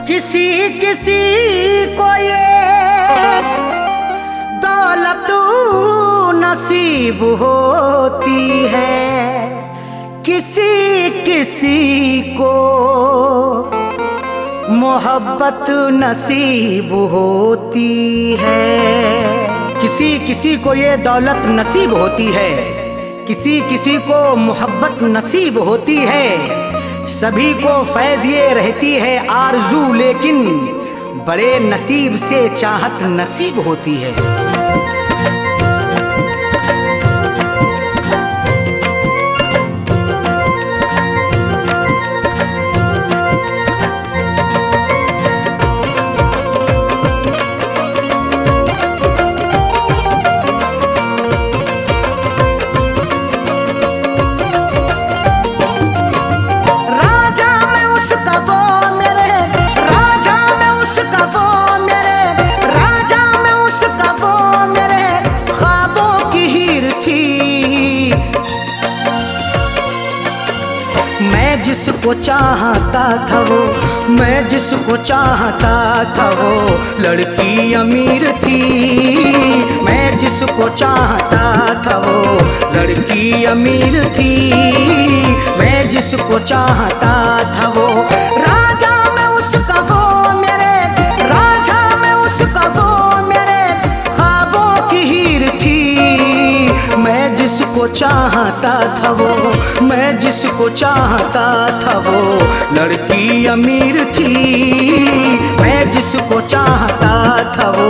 किसी किसी को ये दौलत नसीब होती है, किसी किसी को मोहब्बत नसीब होती है। किसी किसी को ये दौलत नसीब होती है, किसी किसी को मोहब्बत नसीब होती है। सभी को फैज़ ये रहती है आरज़ू, लेकिन बड़े नसीब से चाहत नसीब होती है। मैं जिसको चाहता था वो, मैं जिसको चाहता था वो लड़की अमीर थी। मैं जिसको चाहता था वो लड़की अमीर थी। मैं जिसको चाहता था वो राजा में उसका वो मेरे, राजा में उसका वो मेरे ख्वाबों की हीर थी। मैं जिसको चाहता था वो, मैं जिसको चाहता था वो लड़की अमीर थी। मैं जिसको चाहता था वो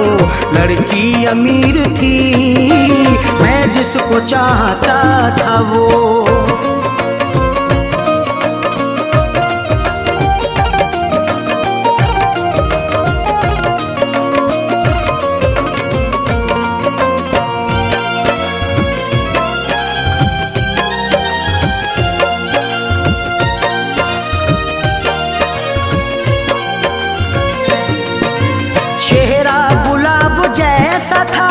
लड़की अमीर थी। मैं जिसको चाहता था वो। जैसा था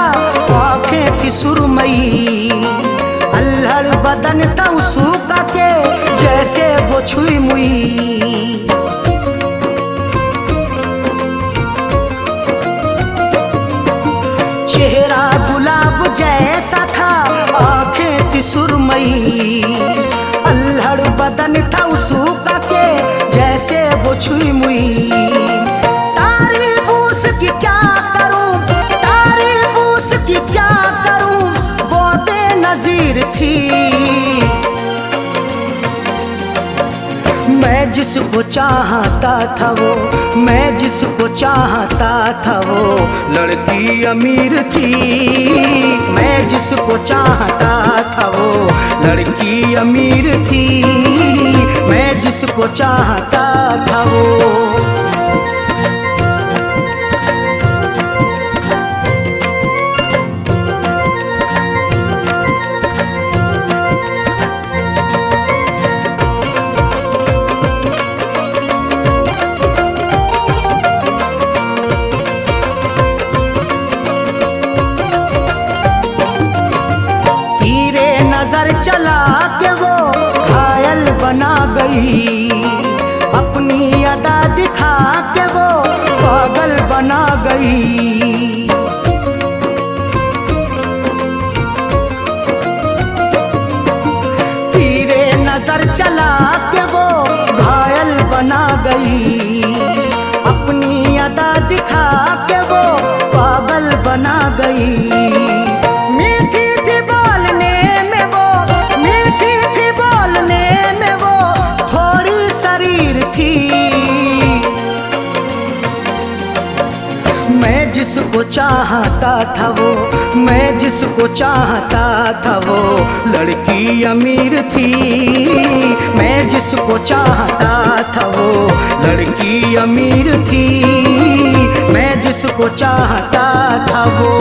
आँखें थी सुरमई, अल्हड़ बदन था उसका के जैसे वो छुई मुई। चेहरा गुलाब जैसा था आँखें थी सुरमई, अल्हड़ बदन था उसका के जैसे वो छुई मुई। तारीफ उसकी क्या क्या करूं वो बेनज़ीर थी। मैं जिसको चाहता था वो, मैं जिसको चाहता था वो लड़की अमीर थी। मैं जिसको चाहता था वो लड़की अमीर थी। मैं जिसको चाहता था वो। नजर चला के वो घायल बना गई, अपनी अदा दिखा के वो पागल बना गई। तीरे नजर चला के वो घायल बना गई, अपनी अदा दिखा के वो पागल बना गई। मैं जिसको चाहता था वो, मैं जिसको चाहता था वो लड़की अमीर थी। मैं जिसको चाहता था वो लड़की अमीर थी। मैं जिसको चाहता था वो।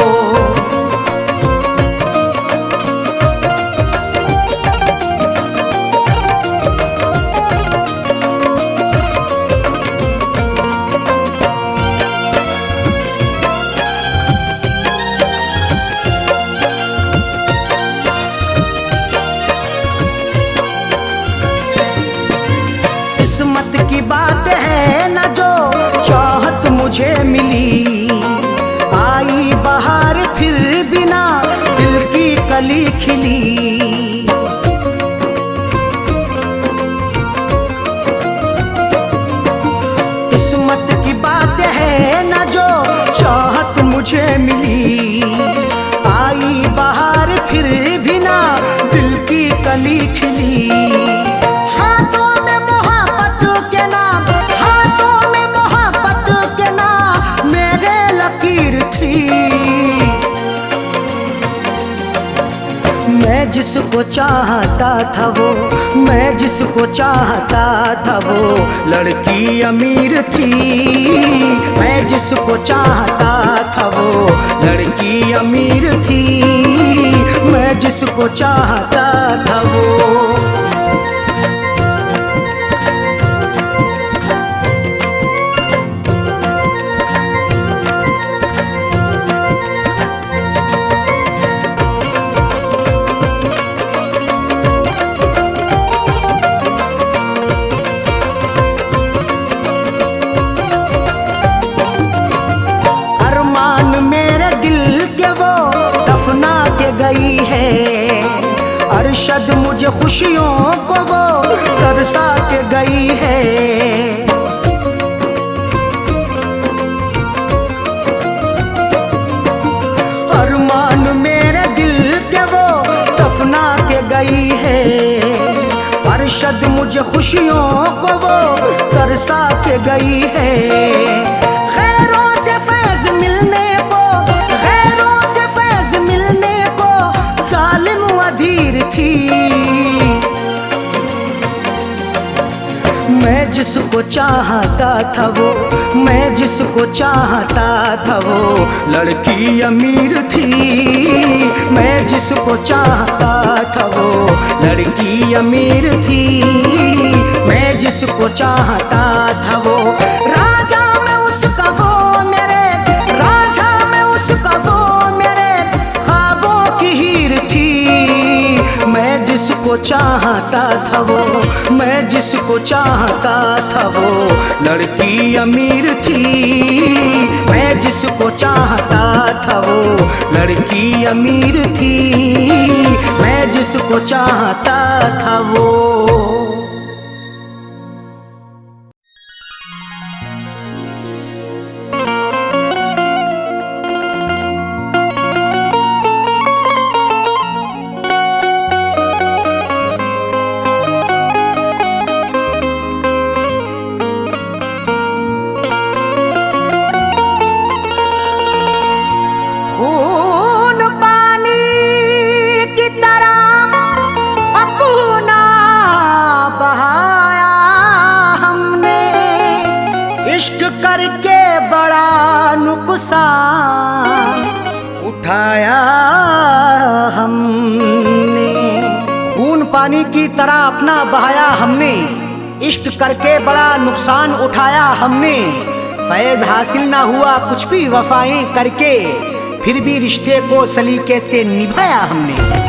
किस्मत की बात है न जो खिली। हाथों में मोहब्बत के नाम, हाथों में मोहब्बत के नाम मेरे लकीर थी। मैं जिसको चाहता था वो, मैं जिसको चाहता था वो लड़की अमीर थी। मैं जिसको चाहता था वो लड़की अमीर थी। मैं जिसको चाहता था वो। गई है अरशद मुझे खुशियों को वो तरसा के गई है। अरमान मेरे दिल के वो दफना के गई है। अरशद मुझे खुशियों को वो तरसा के गई है। खैरों से फैज मिलने को, खैरों से फैज मिलने को जालिम अधीर थी। मैं जिसको चाहता था वो, मैं जिसको चाहता था वो लड़की अमीर थी। मैं जिसको चाहता था वो लड़की अमीर थी। मैं जिसको चाहता था वो राजा में उसका वो मेरे, राजा में उसका वो मेरे ख्वाबों की हीर थी। मैं जिसको चाहता था वो, मैं जिसको चाहता था वो लड़की अमीर थी। मैं जिसको चाहता था वो लड़की अमीर थी। मैं जिसको चाहता था वो। करके बड़ा नुकसान उठाया हमने। खून पानी की तरह अपना बहाया हमने, इश्क करके बड़ा नुकसान उठाया हमने। फैज हासिल ना हुआ कुछ भी वफाएं करके, फिर भी रिश्ते को सलीके से निभाया हमने।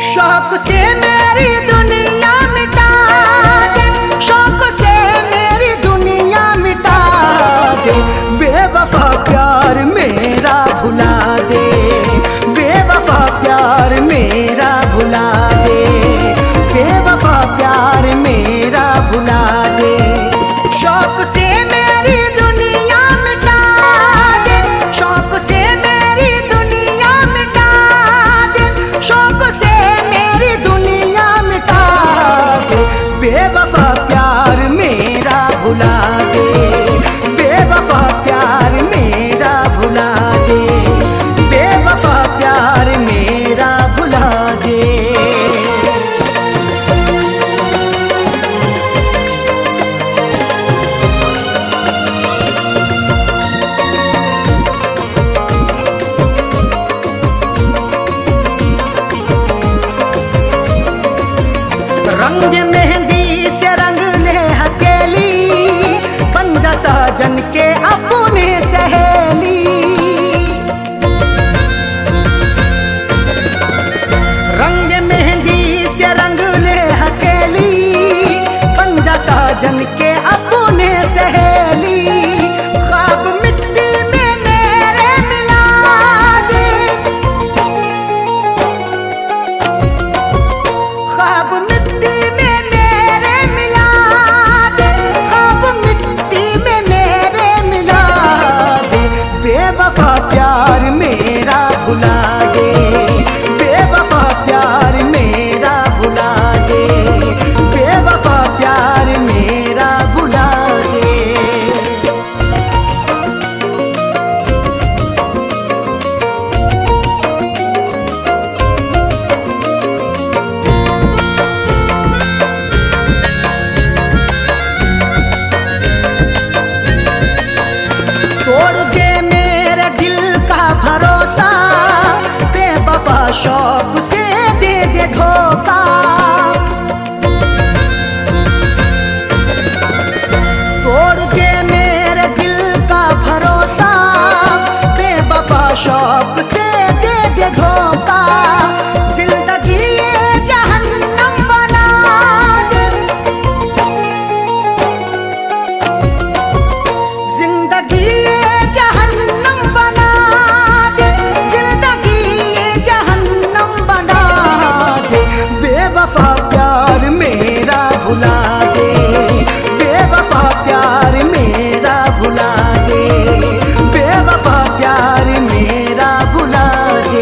शौक से मेरी दुनिया मिटा दे, शौक से मेरी दुनिया मिटा दे। बेवफा प्यार मेरा भुला दे, बेवफा प्यार मेरा भुला दे। बेवफा प्यार मेरा भुला दे। शौक से मेरी दुनिया मिटा दे, शौक से मेरी दुनिया मिटा दे। शौक से बेवफा प्यार मेरा भुला दे, बेवफा प्यार मेरा भुला दे। बेवफा प्यार मेरा भुला दे। रंग मेहंदी से रंग ले हथेली, बन जा साजन के अपने सहेली। रंग मेहंदी से रंग ले हथेली, बन जा साजन के अपने सहेली। ख्वाब में शौक से दे दे धोखा। तोड़ के मेरे दिल का भरोसा, बेवफा शौक से दे दे धोखा। जिंदगी ये जहन्नम बना दे, जिंदगी ये जहन्नम बना दे, जिंदगी ये जहन्नम बना दे। बेवफा प्यार मेरा भुला दे, बेवफा प्यार मेरा भुला दे, बेवफा प्यार मेरा भुला दे।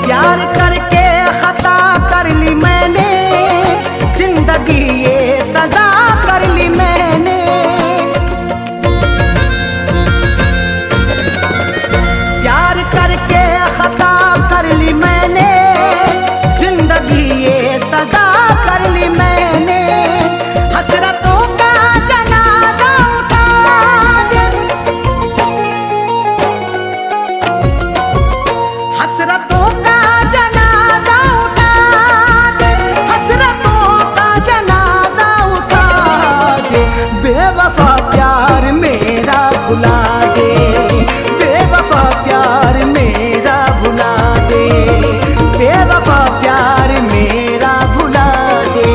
प्यार करके खता कर ली मैंने, जिंदगी ये सजा कर ली मैंने। प्यार करके खता कर ली मैंने, जिंदगी ये सजा कर ली मैंने। हसरतों का जनाजा उठा दे, हसरतों का जनाजा उठा दे, हसरतों का जनाजा उठा दे। बेवफा प्यार मेरा भुला दे, बेवफा प्यार मेरा भुला दे, बेवफा प्यार मेरा भुला दे।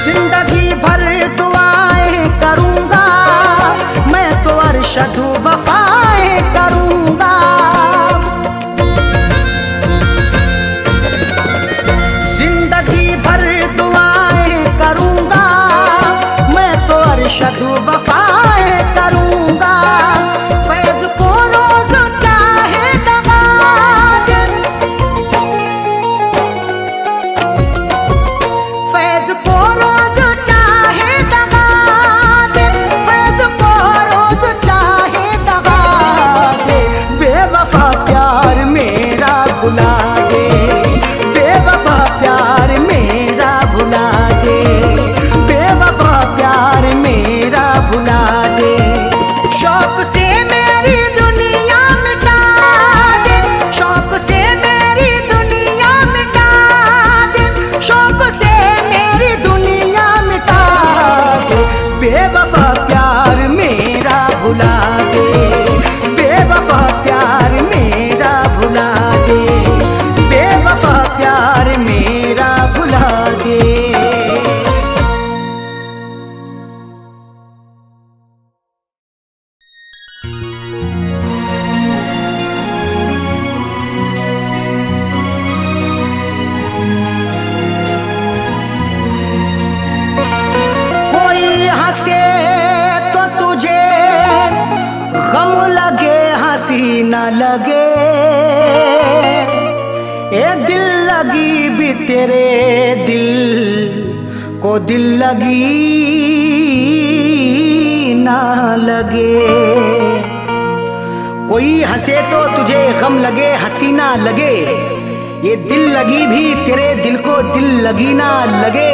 जिंदगी भर दुआएं करूंगा मैं तो, अरशद वफाएं करूंगा। जिंदगी भर दुआएं करूंगा मैं तो, अरशद वफाएं करूंगा। फैज को रोज चाहे दगा दे, फैज को रोज चाहे दगा दे, फैज को रोज चाहे दगा दे। बेवफा प्यार मेरा भुला दे, बेवफा प्यार मेरा भुला दे, बेवफा प्यार मेरा भुला दे। शौक से मेरी दुनिया मिटा दे, शौक से मेरी दुनिया मिटा दे, शौक से मेरी दुनिया मिटा दे। बेवफा प्यार मेरा भुला दे, बेवफा प्यार मेरा भुला दे, बेवफा प्यार मेरा भुला दे। कोई हंसे तो तुझे गम लगे, हंसी न लगे। ए दिल लगी भी तेरे दिल को, दिल लगी ना लगे। कोई हंसे तो तुझे गम लगे, हंसी ना लगे। ये दिल लगी भी तेरे दिल को, दिल लगी ना लगे।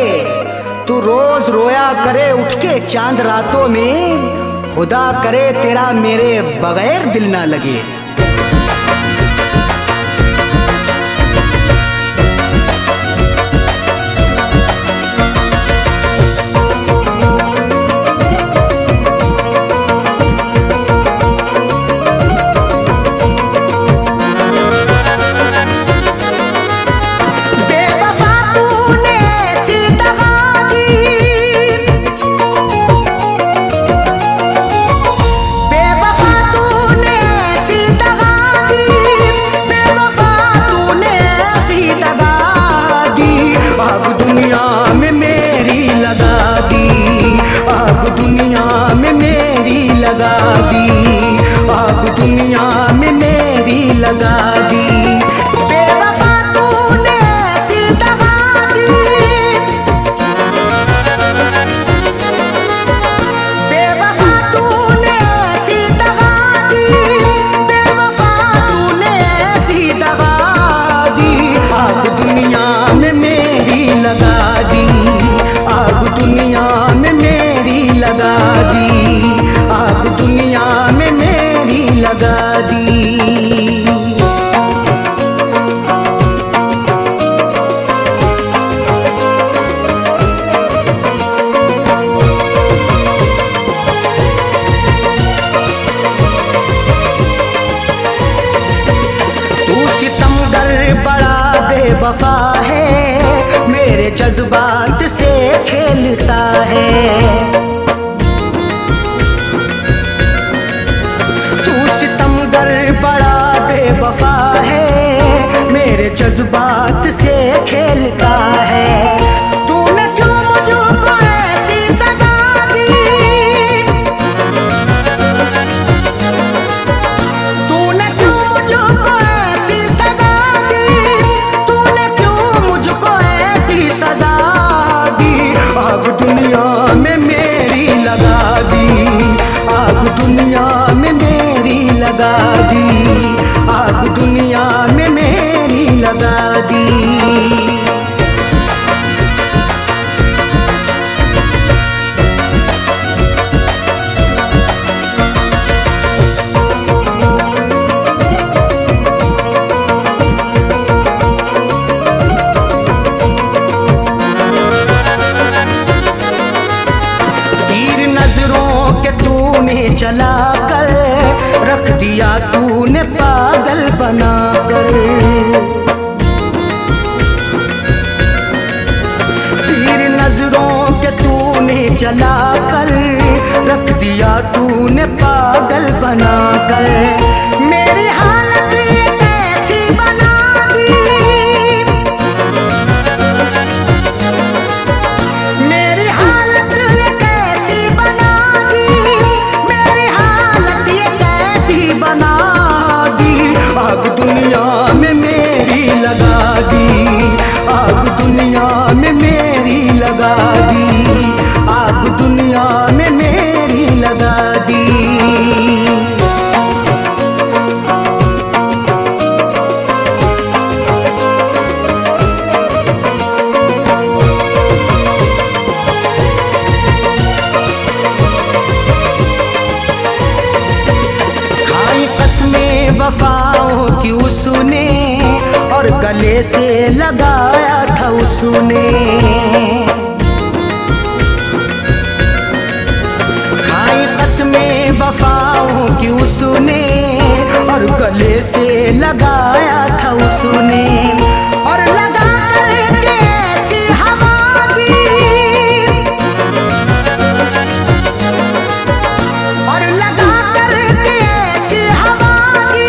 तू रोज रोया करे उठ के चांद रातों में, खुदा करे तेरा मेरे बगैर दिल ना लगे। बेवफा तूने सी दगा जज्बात से खेलता है। तू सितमगर बड़ा बेवफा है, मेरे जज्बात से खेलता है। तूने क्यों मुझको ऐसी सजा दी, तूने क्यों मुझको ऐसी सजा दी, तूने क्यों मुझको ऐसी सजा दी। आग दुनिया में मेरी लगा दी, आग दुनिया में मेरी लगा दी, आग दुनिया में मेरी लगा दी। तीर नजरों के तूने चला कर रख दिया, तूने पागल बनाकर। तीर नजरों के तूने चला कर रख दिया, तूने पागल बनाकर। मेरी हालत ये कैसी बना दी, मेरी हालत ये कैसी बना दी, मेरी हालत ये कैसी बना दी। आग दुनिया में मेरी लगा दी, आग दुनिया में मेरी लगा दी, आग दुनिया में मेरी लगा दी। खाई कसमें वफाओं की उसने और गले से लगाया था उसने। खाई कसमें वफाओं की उसने और गले से लगाया था उसने। और लगा करके ऐसी हवा दी, और लगा करके ऐसी हवा दी,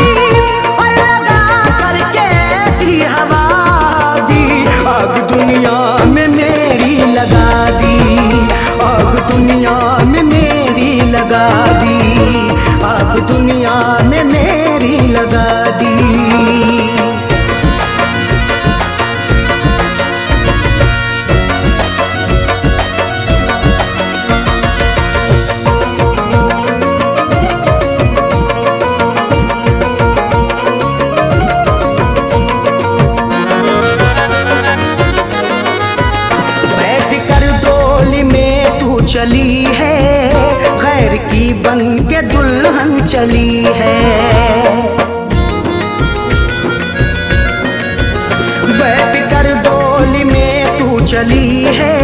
और लगा करके ऐसी हवा दी। आग दुनिया में मेरी लगा दी, आग दुनिया में मेरी लगा दी, आग दुनिया में मेरी लगा दी। चली है गैर की बन के दुल्हन चली है। बैठ कर डोली में तू चली है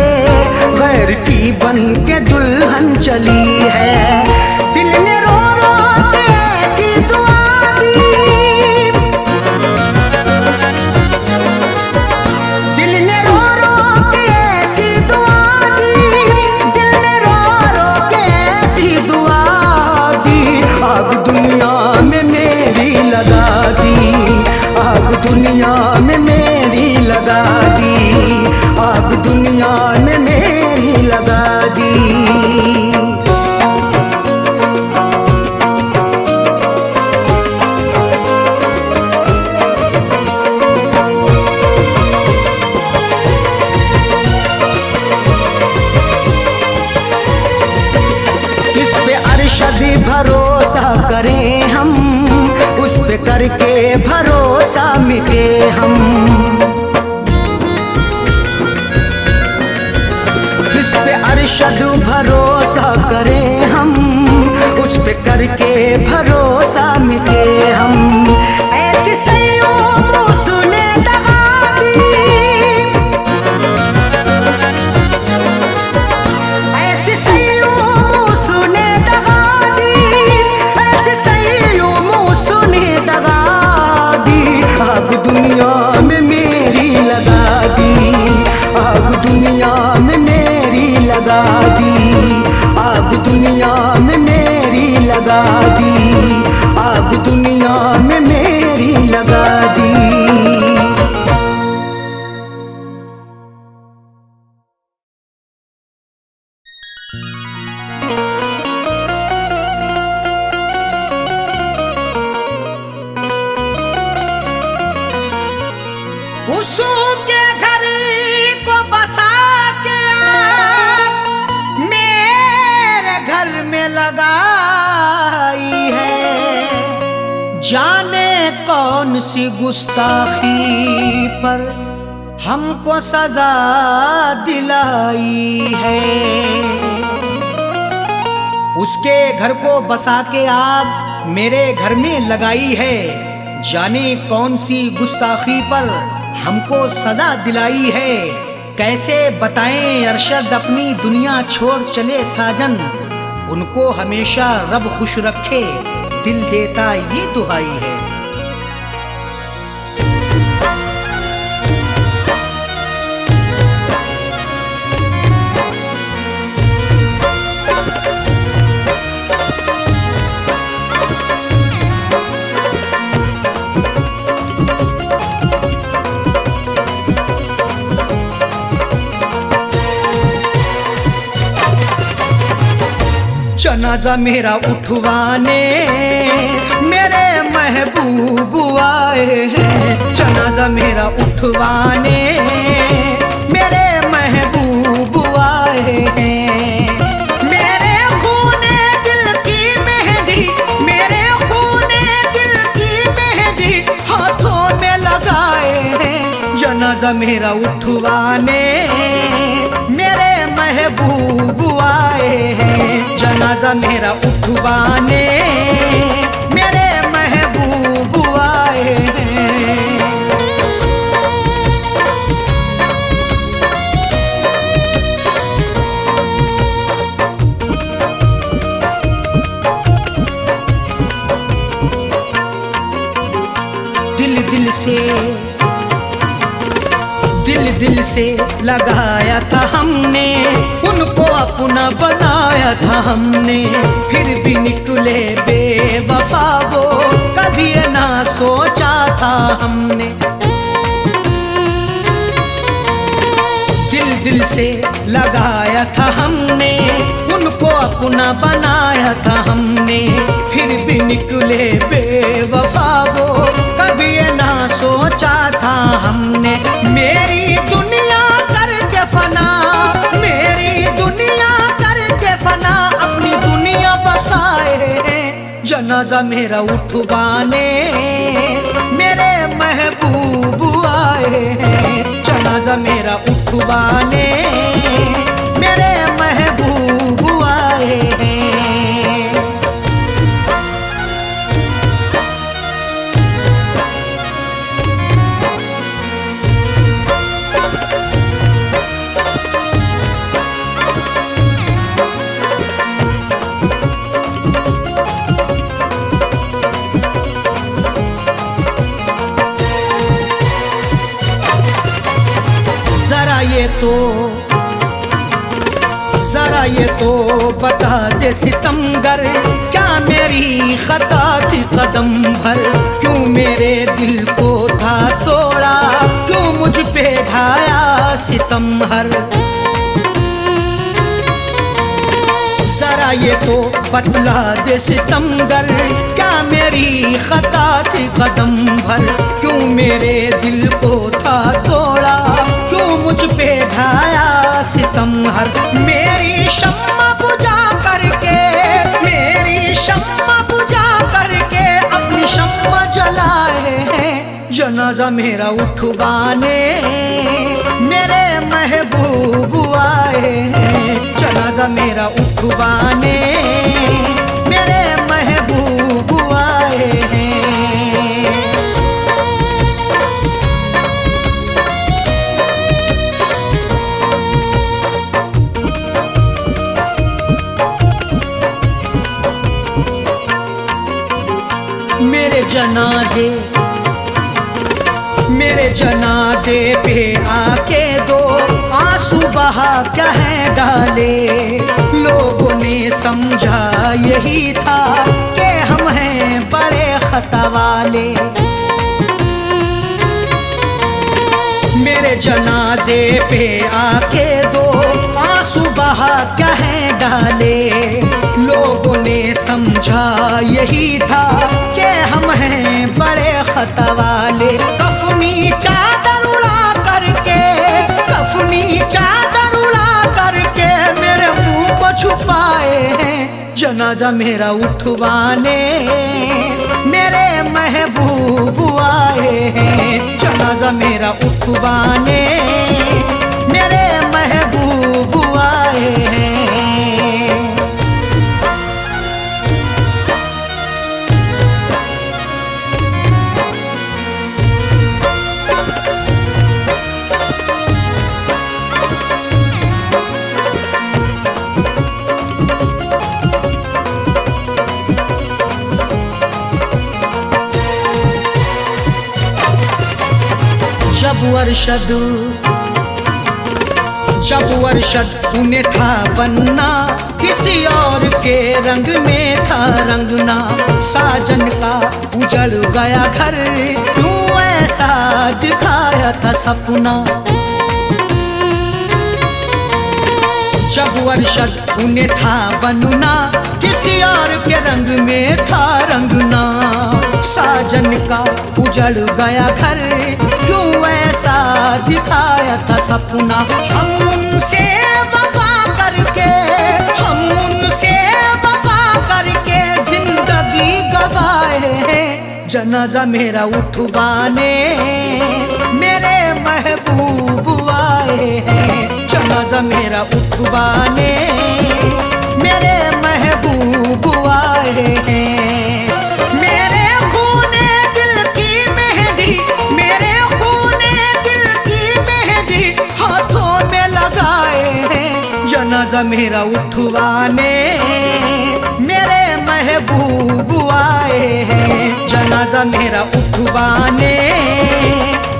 गैर की बन के दुल्हन चली है। दिल ने रो रो के ऐसी दुआ दी, दिल ने रो रो के ऐसी दुआ दी, दिल ने रो रो के ऐसी दुआ दी। आग दुनिया में मेरी लगा दी, आग दुनिया में मेरी लगा दी, आग दुनिया में मेरी लगा दी। इस पे अरशद भरोसा करें हम, उस पे करके भरोसा मिटे हम। इस पे अरशद भरोसा करें हम, उस पे करके भरोसा मिटे हम। ऐसी सैयों उसने दगा दी, ऐसी सैयों उसने दगा दी, ऐसी सैयों उसने दगा दी। आग दुनिया में मेरी लगा दी, आग जाने कौन सी गुस्ताखी पर हमको सजा दिलाई है। उसके घर को बसा के आग मेरे घर में लगाई है। जाने कौन सी गुस्ताखी पर हमको सजा दिलाई है। कैसे बताएं अरशद अपनी दुनिया छोड़ चले साजन, उनको हमेशा रब खुश रखे दिल देता ये दुआई है। जनाजा मेरा उठवाने मेरे महबूब आए हैं। जनाजा मेरा उठवाने मेरे महबूब आए हैं। मेरे खूने दिल की मेहंदी, मेरे खूने दिल की मेहंदी हाथों में लगाए हैं। जनाजा मेरा उठवाने मेरे महबूब आए हैं। जनाजा मेरा उठवाने मेरे महबूब आए हैं। दिल से लगाया था हमने, उनको अपना बनाया था हमने। फिर भी निकले बेवफा वो, कभी ना सोचा था हमने। दिल से लगाया था हमने, उनको अपना बनाया था हमने। फिर भी निकले बेवफा वो, कभी ना सोचा था हमने। मेरी दुनिया करके फना, मेरी दुनिया करके फना, अपनी दुनिया बसाए हैं। जनाजा मेरा उठवाने मेरे महबूब आए हैं। जनाजा मेरा उठवाने मेरे महबूब आए हैं। जरा ये तो बता दे सितमगर, क्या मेरी खता थी कदम भर? क्यों मेरे दिल को था तोड़ा, क्यों मुझ पे ढाया सितम हर? जरा ये तो बतला दे सितमगर, क्या मेरी खता थी कदम भर? क्यों मेरे दिल को था तोड़ा, क्यों मुझ पे ढाया सितम हर? मेरी शम्मा बुझा करके, मेरी शम्मा बुझा करके अपनी शम्मा जलाए हैं। जनाजा मेरा उठवाने मेरे महबूब आए हैं। जनाजा मेरा उठवाने मेरे महबूब आए हैं। मेरे जनाजे पे आके दो आंसू बहा कह डाले। लोगों ने समझा यही था कि हम हैं बड़े खता वाले। मेरे जनाजे पे आके दो आंसू बहा कह डाले। लोगों ने समझा यही था कि हम हैं बड़े खता वाले। कफनी चादर उड़ा करके, कफनी चादर उड़ा करके मेरे मुंह को छुपाए हैं। जनाजा मेरा उठवाने मेरे महबूब आए हैं। जनाजा मेरा उठवाने मेरे महबूब आए हैं। जब अरशद उन्हें था बनना, किसी और के रंग में था रंगना। साजन का उजड़ गया घर, क्यों ऐसा दिखाया था सपना। जब अरशद उन्हें था बनना, किसी और के रंग में था रंगना। साजन का उजड़ गया घर, क्यों ऐसा दिखाया था सपना। हम उनसे वफा करके जिंदगी गवाए हैं। जनाजा मेरा उठवाने मेरे महबूब आए हैं। जनाजा मेरा उठवाने मेरे महबूब आए हैं। मेरे खूने दिल की मेहंदी, मेरे खूने दिल की मेहंदी हाथों में लगाए हैं। जनाजा मेरा उठवाने मेरे महबूब आए हैं। जनाजा मेरा उठवाने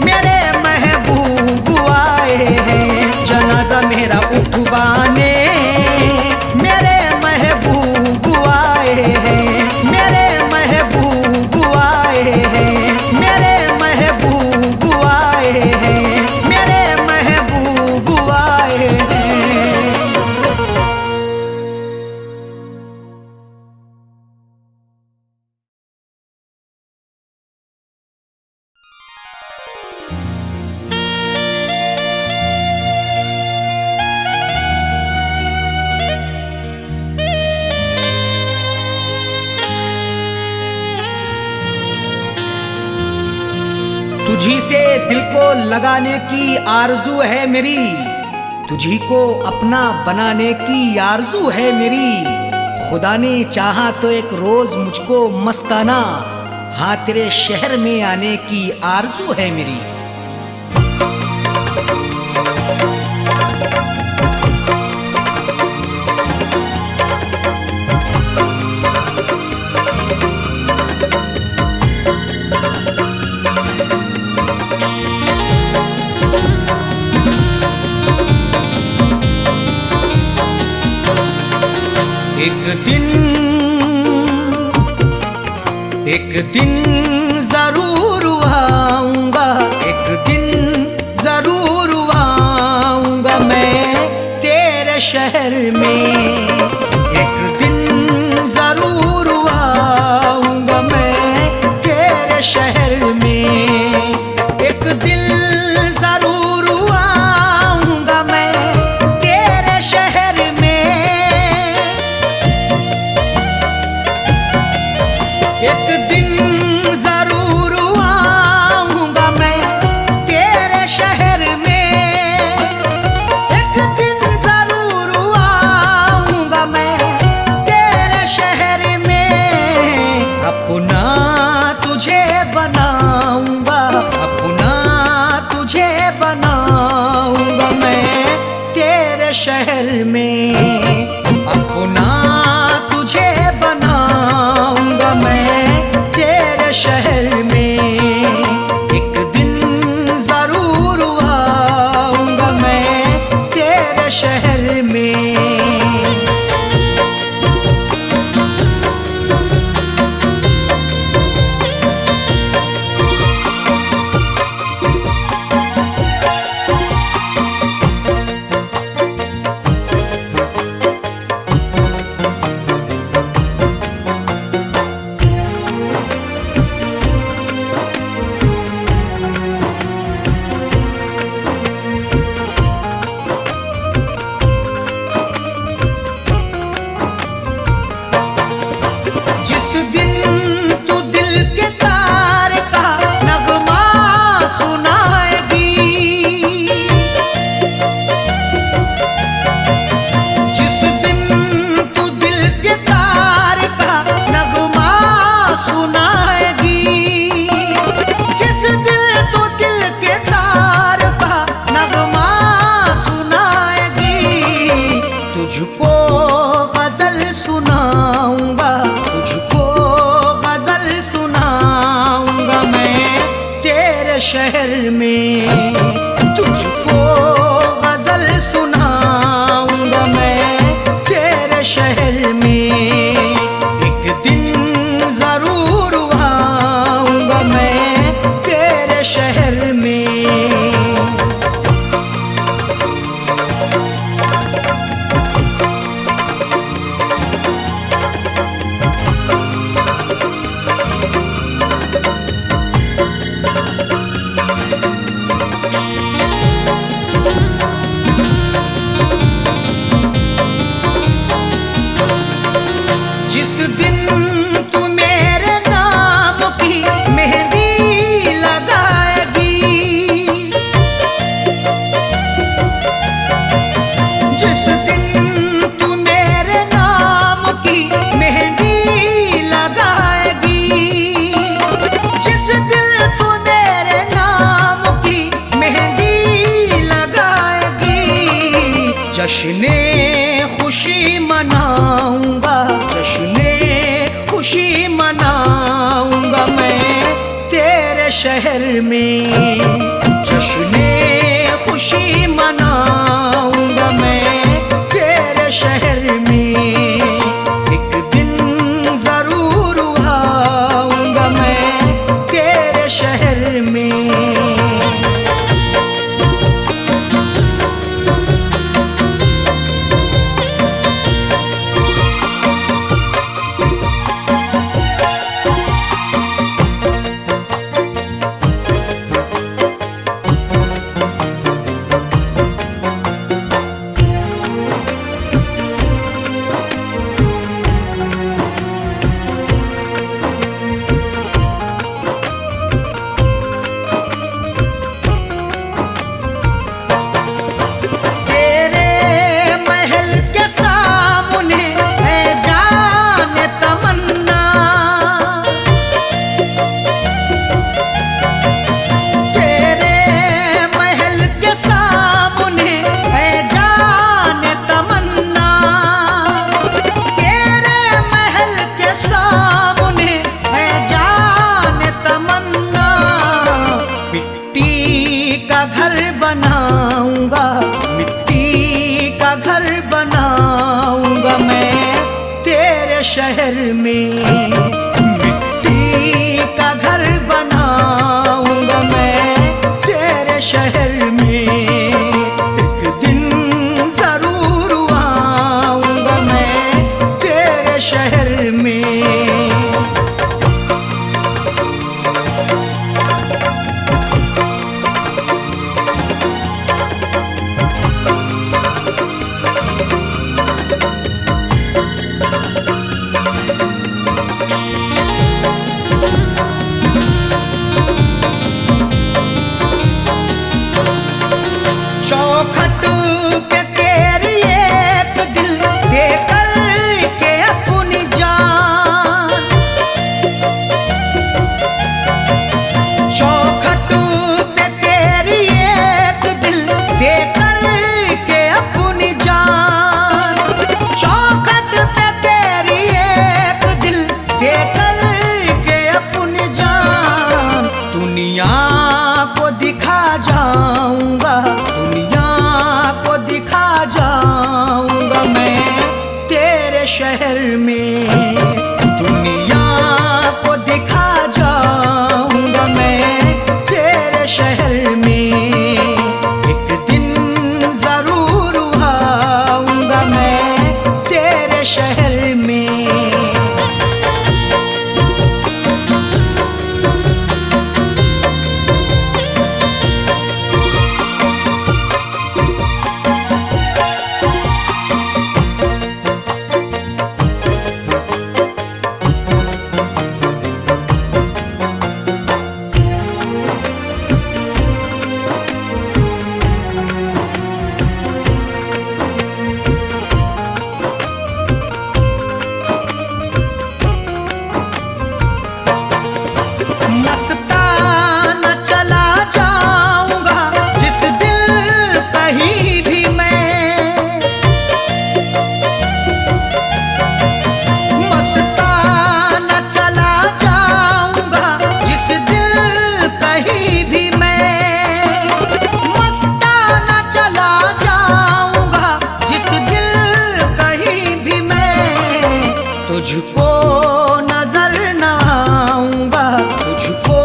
मेरे महबूब आए हैं। जनाजा मेरा उठवाने मेरे महबूब आए हैं। मेरे महबूब आए हैं। मेरे महबूब आए हैं। मेरे महबूब आए हैं। तुझी से दिल को लगाने की आरजू है मेरी, तुझी को अपना बनाने की आरजू है मेरी। खुदा ने चाहा तो एक रोज मुझको मस्ताना, हाँ तेरे शहर में आने की आरजू है मेरी। एक दिन जरूर आऊंगा, एक दिन जरूर आऊंगा मैं तेरे शहर में। एक दिन जरूर आऊंगा मैं तेरे शहर में। एक दिन जरूर आऊंगा मैं तेरे शहर में। एक दिन शहर में। तुझको गजल सुनाऊंगा मैं तेरे शहर में, एक दिन जरूर आऊंगा मैं तेरे शहर में। जिस दिन तू मेरे नाम की मेहंदी लगाएगी, जिस दिन तू मेरे नाम की मेहंदी लगाएगी, जिस दिन तू मेरे नाम की मेहंदी लगाएगी, जश्ने खुशी मनाऊंगा, जश्ने खुशी मनाऊंगा मैं तेरे शहर में, जश्ने खुशी मनाऊंगा मैं तेरे शहर में, एक दिन जरूर आऊंगा मैं तेरे शहर में। बनाऊंगा मिट्टी का घर बनाऊंगा मैं तेरे शहर में, मिट्टी का घर बनाऊंगा मैं तेरे शहर में, एक दिन जरूर आऊंगा मैं तेरे शहर में। चौखट पे तेरी एक दिल दे कर के अपनी जान, नजर ना आऊंगा, तुझको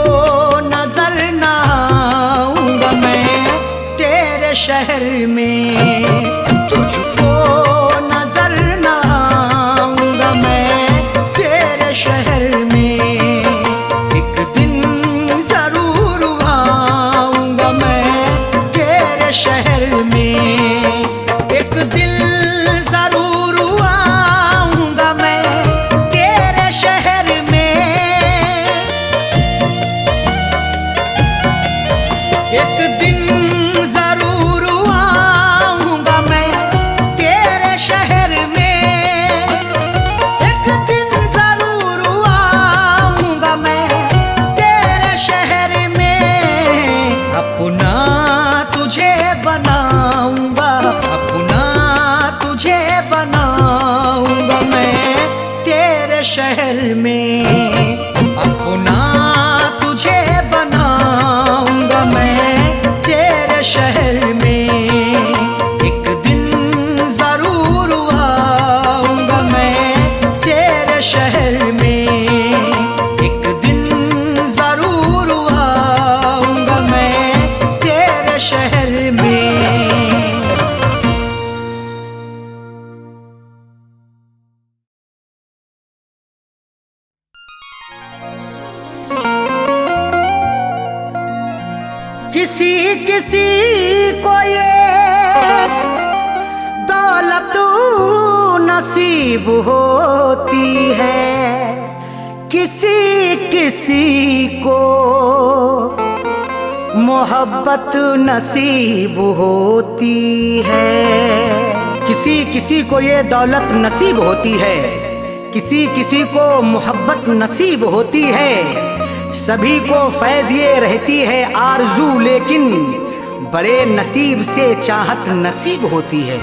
नजर ना आऊंगा मैं तेरे शहर में, तुझको नजर ना आऊंगा मैं तेरे शहर में। एक दिन जरूर आऊंगा मैं तेरे शहर में, एक दिल जरूर आऊंगा मैं तेरे शहर में, एक दिन जरूर आऊंगा मैं तेरे शहर में, एक दिन जरूर आऊंगा मैं तेरे शहर में। अपना तुझे बनाऊंगा, अपना तुझे बनाऊंगा मैं तेरे शहर में, अपना तुझे बनाऊंगा मैं तेरे शहर में। एक दिन जरूर आऊंगा मैं तेरे शहर में, एक दिन जरूर आऊंगा मैं तेरे शहर में। किसी किसी को ये दौलत नसीब होती है, किसी किसी को मोहब्बत नसीब होती है। किसी किसी को ये दौलत नसीब होती है, किसी किसी को मोहब्बत नसीब होती है। सभी को फैज़ ये रहती है आरज़ू, लेकिन बड़े नसीब से चाहत नसीब होती है।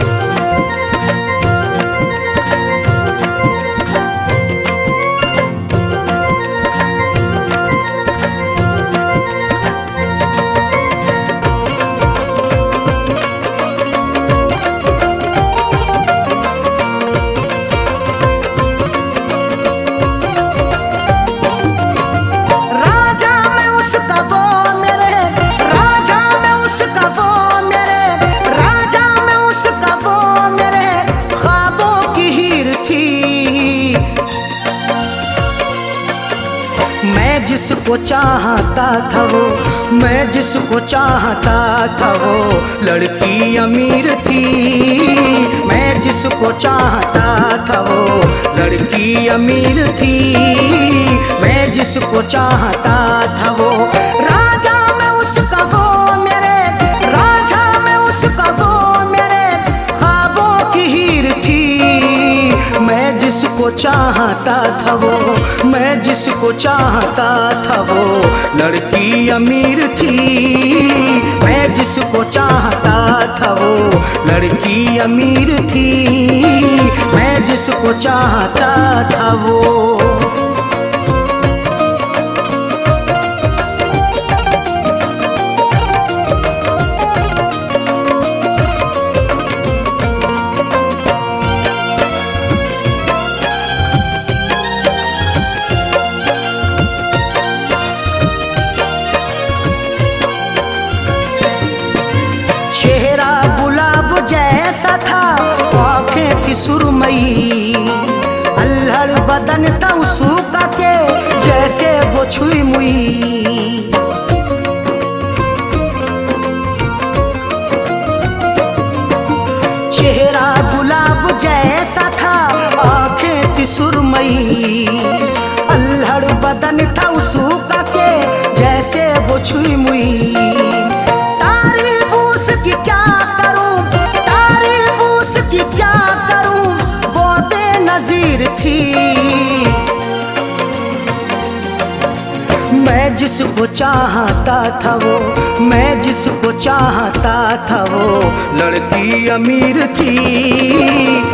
जिसको चाहता था वो, मैं जिसको चाहता था वो लड़की अमीर थी। मैं जिसको चाहता था वो लड़की अमीर थी। मैं जिसको चाहता था वो राजा में उसका वो मेरे, राजा में उसका वो मेरे ख्वाबों की हीर थी। मैं जिसको चाहता था वो, मैं जिसको चाहता था वो लड़की अमीर थी। मैं जिसको चाहता था वो लड़की अमीर थी। मैं जिसको चाहता था वो। जैसा था आँखें थी सुरमई, अल्हड़ बदन था उसका के जैसे वो छुई मुई। चेहरा गुलाब जैसा था आँखें थी सुरमई, अल्हड़ बदन था उसका के जैसे वो छुई मुई। तारीफ उसकी क्या क्या करूं वो बेनज़ीर थी। मैं जिसको चाहता था वो, मैं जिसको चाहता था वो लड़की अमीर थी।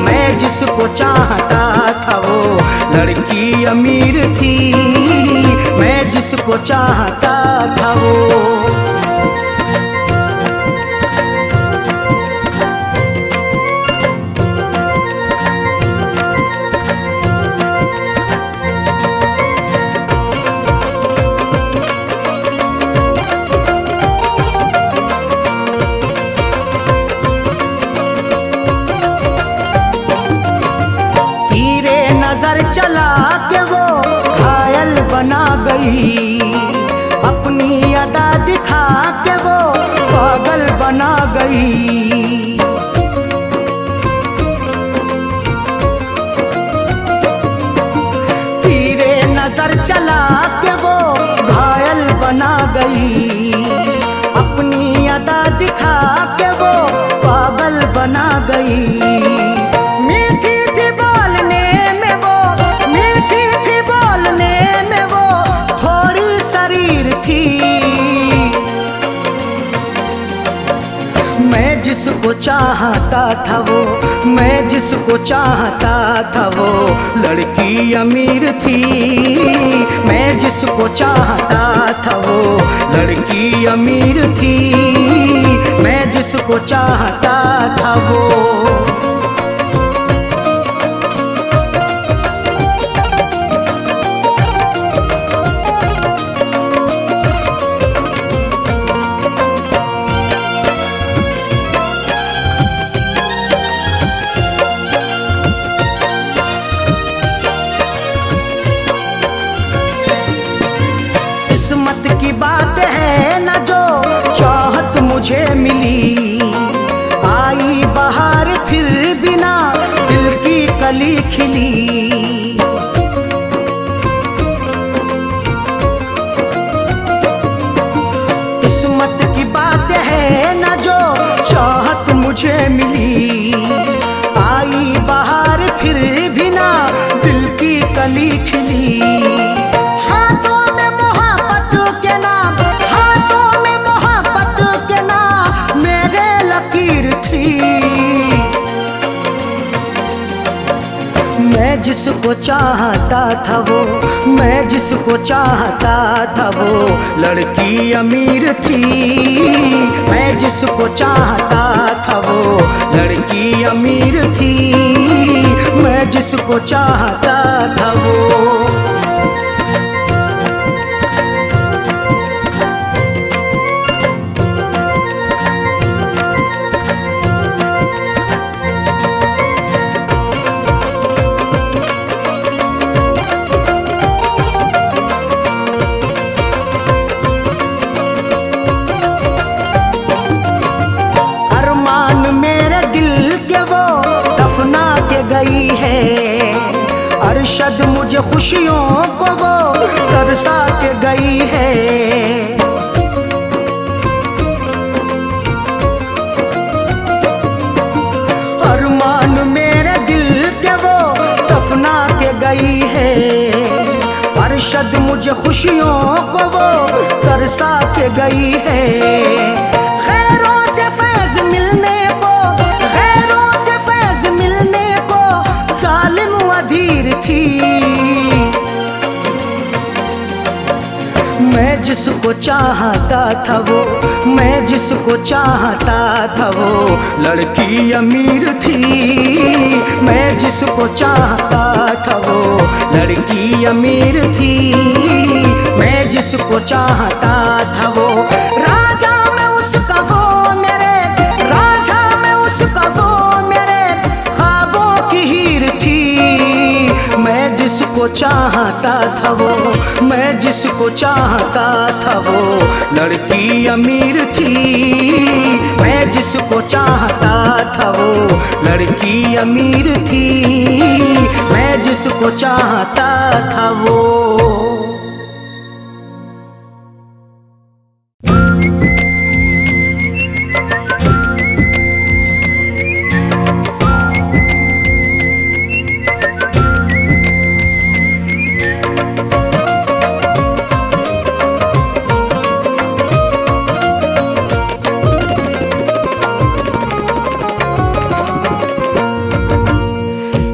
मैं जिसको चाहता था वो लड़की अमीर थी। मैं जिसको चाहता था वो। गई, अपनी अदा दिखा के वो पागल बना गई। तीरे नजर चला के वो घायल बना गई, अपनी अदा दिखा के वो पागल बना गई। मीठी थी बोलने में वो, मीठी थी बोलने में वो, थोड़ी शरीर थी। मैं जिसको चाहता था वो, मैं जिसको चाहता था वो लड़की अमीर थी। मैं जिसको चाहता था वो लड़की अमीर थी। मैं जिसको चाहता था वो। किस्मत की बात है न जो चाहत मुझे मिली, आई बहार फिर बिना दिल की कली खिली। किस्मत की बात है न जो चाहत मुझे मिली, आई बहार फिर बिना दिल की कली खिली। हाथों में मोहब्बत के नाम, हाथों में मोहब्बत के नाम मेरे लकीर थी। मैं जिसको चाहता था वो, मैं जिसको चाहता था वो लड़की अमीर थी। मैं जिसको चाहता था वो लड़की अमीर थी। मैं जिसको चाहता था वो। गई है अरशद मुझे खुशियों को वो तरसा के गई है। अरमान मेरे दिल के वो दफना के गई है। अरशद मुझे खुशियों को वो तरसा के गई है। खैरों से फैज मिलने को, खैरों से फैज मिलने को जालिम अधीर थी। मैं जिसको चाहता था वो, मैं जिसको चाहता था वो लड़की अमीर थी। मैं जिसको चाहता था वो लड़की अमीर थी। मैं जिसको चाहता था वो राजा में उसका वो मेरे, राजा में उसका वो मेरे ख्वाबों की हीर थी। मैं जिसको चाहता था वो, मैं जिसको चाहता था वो लड़की अमीर थी। मैं जिसको चाहता था वो लड़की अमीर थी। मैं जिसको चाहता था वो।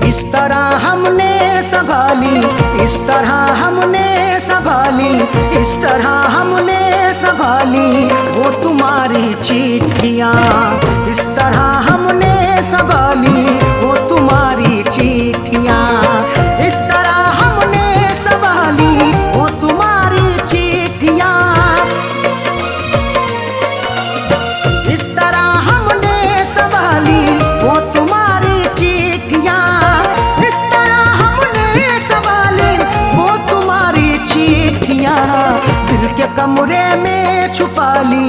इस तरह हमने संभाली, इस तरह हमने संभाली वो तुम्हारी चिट्ठियाँ। इस तरह हमने संभाली वो तुम्हारी चिट्ठियाँ। इस तरह हमने संभाली वो तुम्हारी चिट्ठियाँ। इस तरह हमने संभाली वो तुम्हारी चिट्ठियाँ। इस तरह हमने संभाली वो तुम्हारी चिट्ठियाँ। कमरे में छुपा ली,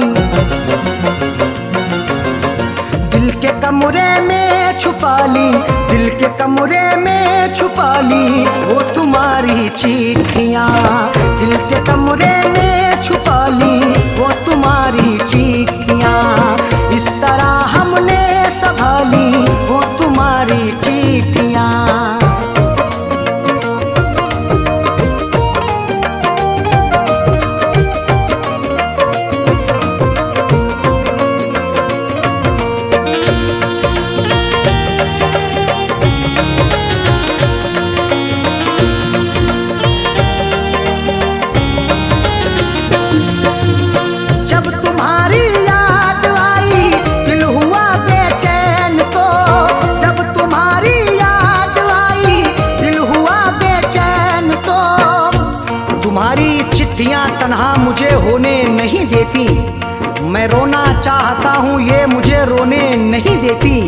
दिल के कमरे में छुपा ली, दिल के कमरे में छुपा ली वो तुम्हारी चिट्ठियाँ। दिल के कमरे में छुपा ली वो तुम्हारी चिट्ठियाँ। इस तरह हमने संभाली वो तुम्हारी चिट्ठियाँ। जब तुम्हारी याद आई दिल हुआ बेचैन तो, जब तुम्हारी याद आई दिल हुआ बेचैन तो, तुम्हारी चिट्ठियां तन्हा मुझे होने नहीं देती। मैं रोना चाहता हूँ ये मुझे रोने नहीं देती।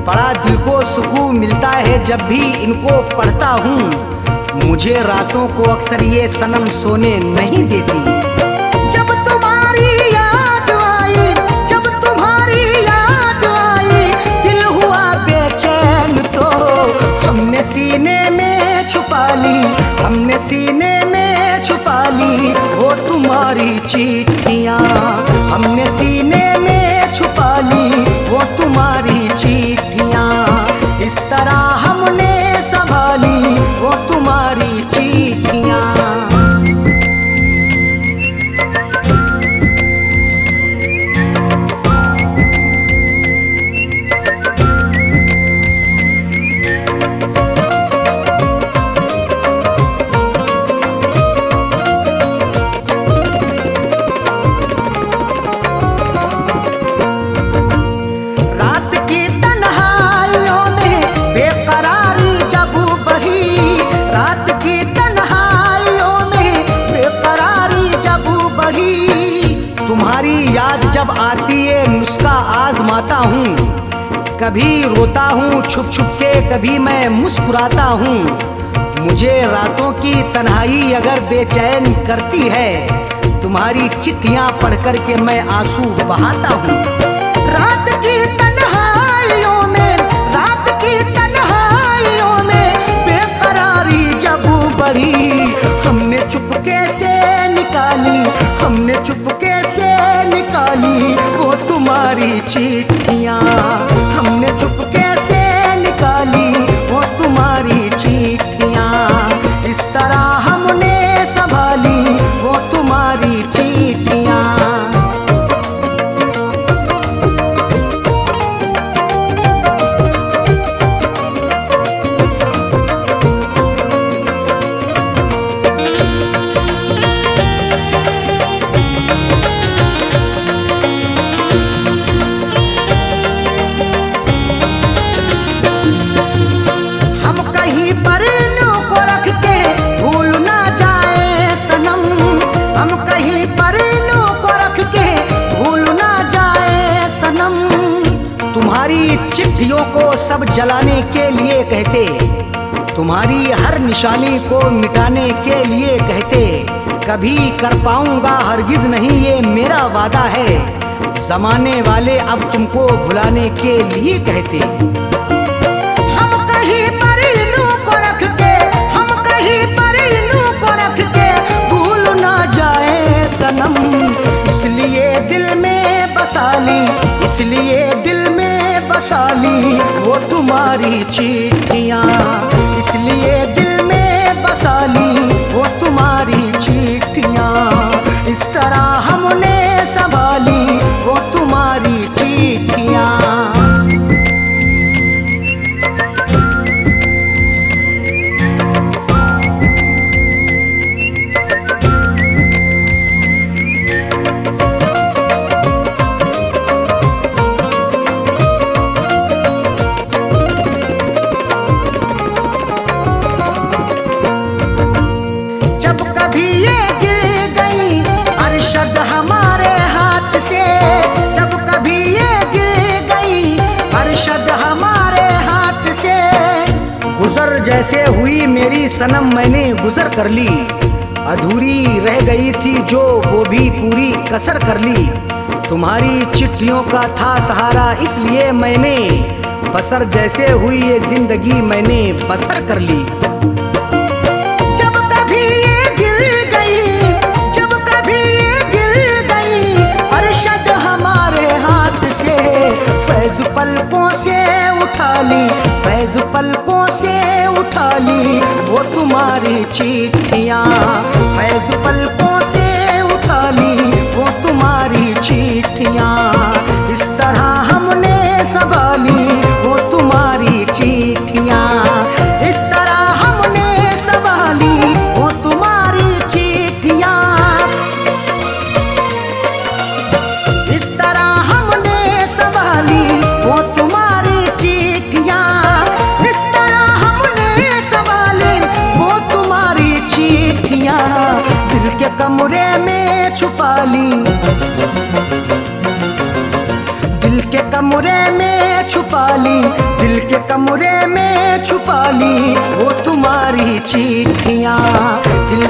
बड़ा दिल को सुकून मिलता है जब भी इनको पढ़ता हूँ। मुझे रातों को अक्सर ये सनम सोने नहीं देती। जब तुम्हारी याद आई, जब तुम्हारी याद आई दिल हुआ बेचैन तो, हमने सीने में छुपा ली, हमने सीने में छुपा ली वो तुम्हारी चिट्ठियाँ। हमने सीने में छुपा ली वो तुम्हारी चिट्ठियाँ। इस तरह हमने संभाली वो तुम्हारी चिट्ठियाँ। तुम्हारी याद जब आती है नुस्खा आजमाता हूँ। कभी रोता हूँ छुप छुप के, कभी मैं मुस्कुराता हूँ। मुझे रातों की तन्हाई अगर बेचैन करती है, तुम्हारी चिट्ठियाँ पढ़ कर के मैं आंसू बहाता हूँ। रात की तन्हाइयों में, रात की तन्हाइयों में बेकरारी जब बढ़ी, हमने चुपके से निकाली, हमने चुपके से निकाली वो तुम्हारी चिट्ठियाँ। हमने चुपके से निकाली वो तुम्हारी चिट्ठियाँ। इस तरह हमने संभाली वो तुम्हारी चिट्ठियाँ। तुम्हारी चिट्ठियों को सब जलाने के लिए कहते, तुम्हारी हर निशानी को मिटाने के लिए कहते। कभी कर पाऊंगा हरगिज नहीं ये मेरा वादा है, जमाने वाले अब तुमको भुलाने के लिए कहते। हम कहीं पर इन्हों को रख के, हम कहीं पर इन्हों को रख के भूल ना जाए सनम, इसलिए दिल में बसा ली, इसलिए दिल में बसा ली वो तुम्हारी चिट्ठियाँ। इसलिए दिल में बसा ली वो तुम्हारी चिट्ठियाँ। इस तरह हमने संभाली वो तुम्हारी चिट्ठियाँ। जैसे हुई मेरी सनम मैंने गुजर कर ली, अधूरी रह गई थी जो वो भी पूरी कसर कर ली। तुम्हारी चिट्ठियों का था सहारा इसलिए मैंने बसर जैसे हुई ये जिंदगी मैंने बसर कर ली। जब कभी ये गिर गई, जब कभी ये गिर गई अरशद हमारे हाथ से, फैज पलकों से उठा ली, फैज पलकों से उठा ली वो तुम्हारी चिट्ठियाँ, फैज पलकों से उठा ली वो तुम्हारी चिट्ठियाँ। इस तरह हमने संभाली वो तुम्हारी चिट्ठियाँ, इस तरह हमने संभाली वो तुम्हारी चिट्ठियाँ, इस तरह हमने संभाली वो तुम्हारी चिट्ठियाँ, इस तरह हमने संभाली वो तुम्हारी चिट्ठियाँ। दिल के कमरे में छुपा ली, दिल के कमरे में छुपा ली, दिल के कमरे में छुपा ली वो तुम्हारी चिट्ठियाँ, दिल